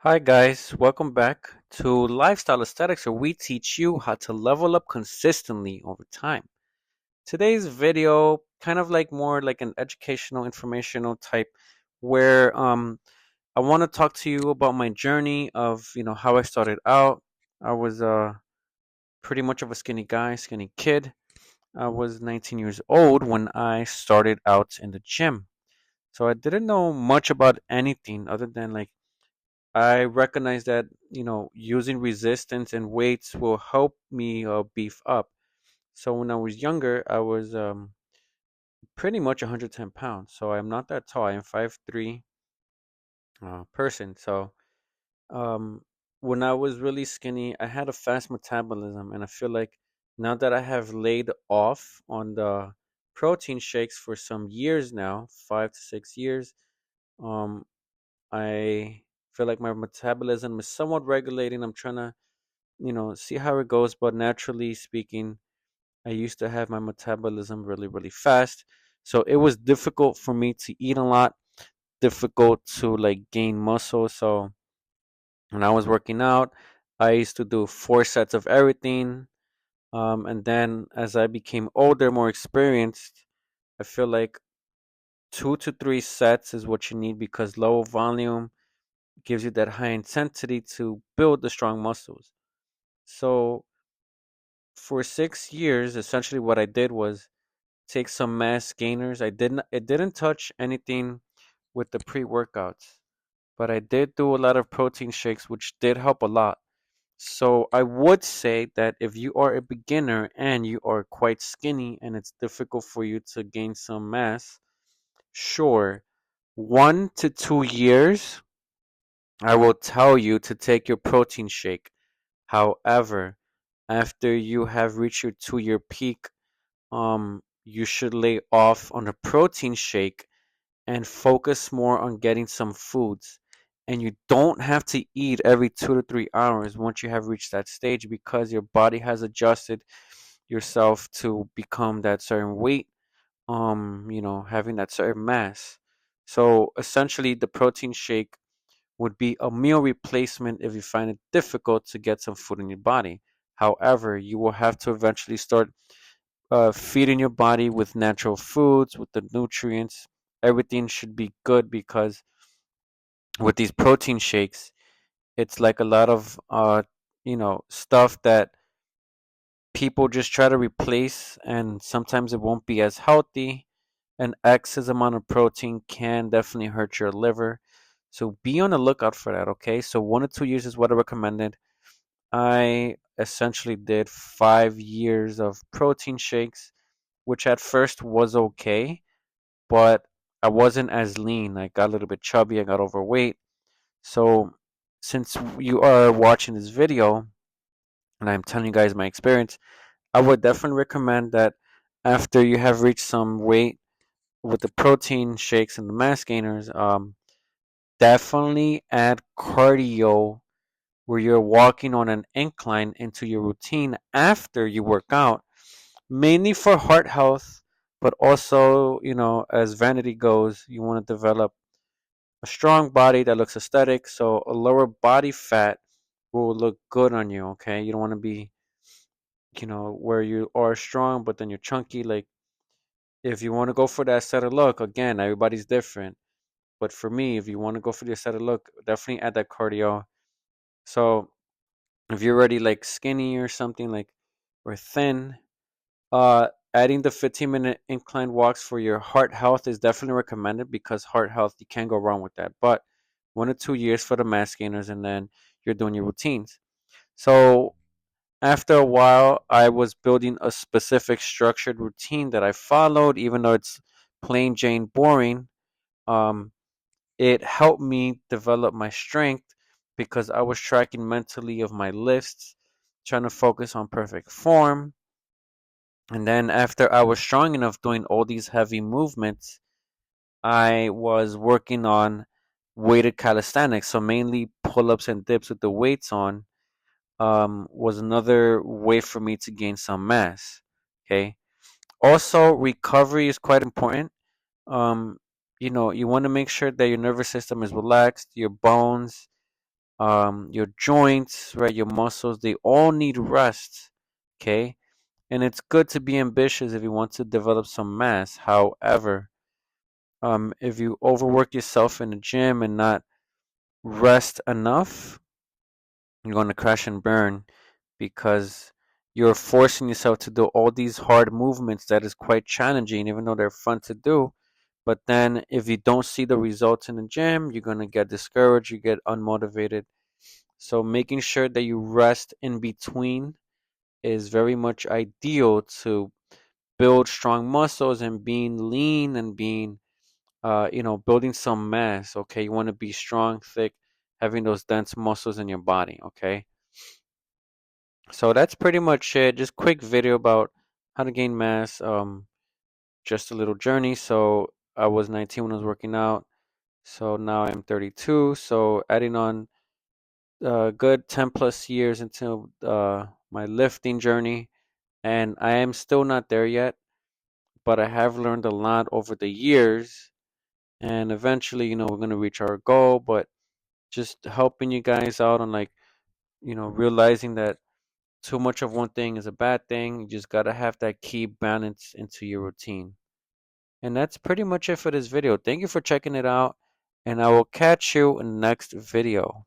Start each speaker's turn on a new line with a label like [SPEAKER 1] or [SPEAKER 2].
[SPEAKER 1] Hi guys, welcome back to Lifestyle Aesthetics, where we teach you how to level up consistently over time. Today's video kind of like more like an educational, informational type, where I want to talk to you about my journey of how I started out. I was pretty much of a skinny guy, skinny kid. I was 19 years old when I started out in the gym, so I didn't know much about anything other than like I recognize that using resistance and weights will help me beef up. So when I was younger, I was pretty much 110 pounds. So I'm not that tall. I'm 5'3" person. So um, when I was really skinny, I had a fast metabolism, and I feel like now that I have laid off on the protein shakes for some years now, 5 to 6 years, um, I feel like my metabolism is somewhat regulating. I'm trying to see how it goes. But naturally speaking, I used to have my metabolism really, really fast. So it was difficult for me to eat a lot, difficult to like gain muscle. So when I was working out, I used to do 4 sets of everything. And then as I became older, more experienced, I feel like 2 to 3 sets is what you need because low volume gives you that high intensity to build the strong muscles. So for 6 years, essentially what I did was take some mass gainers. It didn't touch anything with the pre-workouts, but I did do a lot of protein shakes, which did help a lot. So I would say that if you are a beginner and you are quite skinny and it's difficult for you to gain some mass, sure, 1 to 2 years, I will tell you to take your protein shake. However, after you have reached your 2 year peak, you should lay off on a protein shake and focus more on getting some foods. And you don't have to eat every 2 to 3 hours once you have reached that stage because your body has adjusted yourself to become that certain weight, having that certain mass. So essentially, the protein shake would be a meal replacement if you find it difficult to get some food in your body. However, you will have to eventually start feeding your body with natural foods, with the nutrients. Everything should be good because with these protein shakes, it's like a lot of stuff that people just try to replace, and sometimes it won't be as healthy. An excess amount of protein can definitely hurt your liver. So be on the lookout for that, okay? So 1 to 2 years is what I recommended. I essentially did 5 years of protein shakes, which at first was okay, but I wasn't as lean. I got a little bit chubby, I got overweight. So, since you are watching this video and I'm telling you guys my experience, I would definitely recommend that after you have reached some weight with the protein shakes and the mass gainers, definitely add cardio where you're walking on an incline into your routine after you work out, mainly for heart health, but also, as vanity goes, you want to develop a strong body that looks aesthetic. So a lower body fat will look good on you. Okay, you don't want to be, where you are strong but then you're chunky. Like if you want to go for that aesthetic look, again, everybody's different. But for me, if you want to go for the aesthetic look, definitely add that cardio. So if you're already like skinny or something like or thin, adding the 15-minute incline walks for your heart health is definitely recommended because heart health, you can't go wrong with that. But 1 to 2 years for the mass gainers, and then you're doing your routines. So after a while, I was building a specific structured routine that I followed, even though it's plain Jane boring. Um, it helped me develop my strength because I was tracking mentally of my lifts, trying to focus on perfect form. And then after I was strong enough doing all these heavy movements, I was working on weighted calisthenics. So mainly pull ups and dips with the weights on was another way for me to gain some mass. Okay. Also, recovery is quite important. Um, you want to make sure that your nervous system is relaxed, your bones, your joints, right, your muscles, they all need rest. Okay, and it's good to be ambitious if you want to develop some mass. However, if you overwork yourself in the gym and not rest enough, you're going to crash and burn because you're forcing yourself to do all these hard movements that is quite challenging, even though they're fun to do. But then if you don't see the results in the gym, you're going to get discouraged, you get unmotivated. So making sure that you rest in between is very much ideal to build strong muscles and being lean and being building some mass. Okay, you want to be strong, thick, having those dense muscles in your body. Okay, so that's pretty much it. Just quick video about how to gain mass. Just a little journey. So I was 19 when I was working out. So now I'm 32. So adding on a good 10 plus years into my lifting journey, and I am still not there yet, but I have learned a lot over the years. And eventually, we're gonna reach our goal. But just helping you guys out on, like, realizing that too much of one thing is a bad thing. You just gotta have that key balance into your routine. And that's pretty much it for this video. Thank you for checking it out, and I will catch you in the next video.